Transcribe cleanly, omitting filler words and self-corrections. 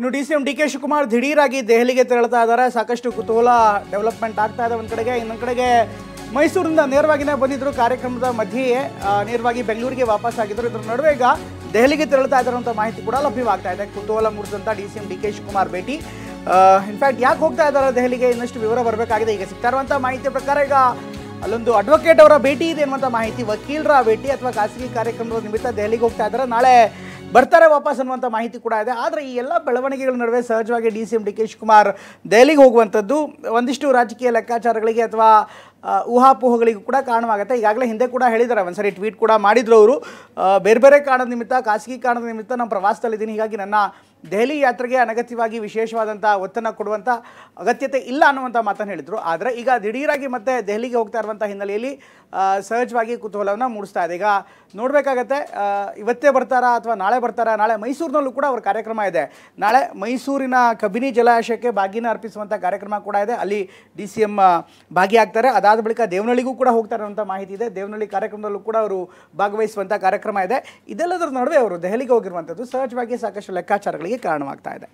ಇನ್ನು ಡಿ.ಸಿ.ಎಂ ಡಿ.ಕೆ ಶಿವಕುಮಾರ್ ದಿಢೀರಾಗಿ ದೆಹಲಿಗೆ ತೆರಳುತ್ತಾ ಇದ್ದಾರೆ. ಸಾಕಷ್ಟು ಕುತೂಹಲ ಡೆವಲಪ್ಮೆಂಟ್ ಆಗ್ತಾ ಇದೆ. ಒಂದು ಕಡೆಗೆ ಇನ್ನೊಂದು ಕಡೆಗೆ ಮೈಸೂರಿಂದ ನೇರವಾಗಿಯೇ ಬಂದಿದ್ದರು. ಕಾರ್ಯಕ್ರಮದ ಮಧ್ಯೆಯೇ ನೇರವಾಗಿ ಬೆಂಗಳೂರಿಗೆ ವಾಪಸ್ ಆಗಿದ್ದರು. ಇದರ ನಡುವೆ ಈಗ ದೆಹಲಿಗೆ ತೆರಳುತ್ತಾ ಇದ್ದಾರಂಥ ಮಾಹಿತಿ ಕೂಡ ಲಭ್ಯವಾಗ್ತಾ ಇದೆ. ಕುತೂಹಲ ಮೂಡಿಸಿದಂಥ ಡಿ.ಸಿ.ಎಂ ಡಿ.ಕೆ ಶಿವಕುಮಾರ್ ಭೇಟಿ, ಇನ್ಫ್ಯಾಕ್ಟ್ ಯಾಕೆ ಹೋಗ್ತಾ ಇದ್ದಾರೆ ದೆಹಲಿಗೆ ಇನ್ನಷ್ಟು ವಿವರ ಬರಬೇಕಾಗಿದೆ. ಈಗ ಸಿಗ್ತಾ ಇರುವಂಥ ಮಾಹಿತಿಯ ಪ್ರಕಾರ ಈಗ ಅಲ್ಲೊಂದು ಅಡ್ವೊಕೇಟ್ ಅವರ ಭೇಟಿ ಇದೆ ಅನ್ನುವಂಥ ಮಾಹಿತಿ, ವಕೀಲರ ಭೇಟಿ ಅಥವಾ ಖಾಸಗಿ ಕಾರ್ಯಕ್ರಮದ ನಿಮಿತ್ತ ದೆಹಲಿಗೆ ಹೋಗ್ತಾ ಇದ್ದಾರೆ. ನಾಳೆ ಬರ್ತಾರೆ ವಾಪಸ್ ಅನ್ನುವಂಥ ಮಾಹಿತಿ ಕೂಡ ಇದೆ. ಆದರೆ ಈ ಎಲ್ಲ ಬೆಳವಣಿಗೆಗಳ ನಡುವೆ ಸಹಜವಾಗಿ ಡಿ.ಸಿ.ಎಂ ಡಿ.ಕೆ ಶಿವಕುಮಾರ್ ದೆಹಲಿಗೆ ಹೋಗುವಂಥದ್ದು ಒಂದಿಷ್ಟು ರಾಜಕೀಯ ಲೆಕ್ಕಾಚಾರಗಳಿಗೆ ಅಥವಾ ಊಹಾಪೋಹಗಳಿಗೂ ಕೂಡ ಕಾರಣವಾಗುತ್ತೆ. ಈಗಾಗಲೇ ಹಿಂದೆ ಕೂಡ ಹೇಳಿದ್ದಾರೆ, ಒಂದ್ಸರಿ ಟ್ವೀಟ್ ಕೂಡ ಮಾಡಿದ್ರು ಅವರು, ಬೇರೆ ಬೇರೆ ಕಾರಣದ ನಿಮಿತ್ತ, ಖಾಸಗಿ ಕಾರಣದ ನಿಮಿತ್ತ ನಾನು ಪ್ರವಾಸದಲ್ಲಿದ್ದೀನಿ, ಹೀಗಾಗಿ ನನ್ನ ದೆಹಲಿ ಯಾತ್ರೆಗೆ ಅನಗತ್ಯವಾಗಿ ವಿಶೇಷವಾದಂಥ ಒತ್ತನ್ನು ಕೊಡುವಂಥ ಅಗತ್ಯತೆ ಇಲ್ಲ ಅನ್ನುವಂಥ ಮಾತನ್ನು ಹೇಳಿದರು. ಆದರೆ ಈಗ ದಿಢೀರಾಗಿ ಮತ್ತೆ ದೆಹಲಿಗೆ ಹೋಗ್ತಾ ಇರುವಂಥ ಹಿನ್ನೆಲೆಯಲ್ಲಿ ಸಹಜವಾಗಿ ಕುತೂಹಲವನ್ನು ಮೂಡಿಸ್ತಾ ಇದೆ. ಈಗ ನೋಡಬೇಕಾಗತ್ತೆ, ಇವತ್ತೇ ಬರ್ತಾರಾ ಅಥವಾ ನಾಳೆ ಬರ್ತಾರಾ. ನಾಳೆ ಮೈಸೂರಿನಲ್ಲೂ ಕೂಡ ಅವ್ರ ಕಾರ್ಯಕ್ರಮ ಇದೆ. ನಾಳೆ ಮೈಸೂರಿನ ಕಬಿನಿ ಜಲಾಶಯಕ್ಕೆ ಬಾಗಿನ ಅರ್ಪಿಸುವಂಥ ಕಾರ್ಯಕ್ರಮ ಕೂಡ ಇದೆ. ಅಲ್ಲಿ ಡಿ.ಸಿ.ಎಂ ಭಾಗಿಯಾಗ್ತಾರೆ. ಅದಾದ ಬಳಿಕ ದೇವನಹಳ್ಳಿಗೂ ಕೂಡ ಹೋಗ್ತಾರೆ ಅನ್ನುವಂಥ ಮಾಹಿತಿ ಇದೆ. ದೇವನಹಳ್ಳಿ ಕಾರ್ಯಕ್ರಮದಲ್ಲೂ ಕೂಡ ಅವರು ಭಾಗವಹಿಸುವಂಥ ಕಾರ್ಯಕ್ರಮ ಇದೆ. ಇದೆಲ್ಲದರ ನಡುವೆ ಅವರು ದೆಹಲಿಗೆ ಹೋಗಿರುವಂಥದ್ದು ಸಹಜವಾಗಿ ಸಾಕಷ್ಟು ಲೆಕ್ಕಾಚಾರಗಳಿಗೆ ಕಾರಣವಾಗ್ತಾ ಇದೆ.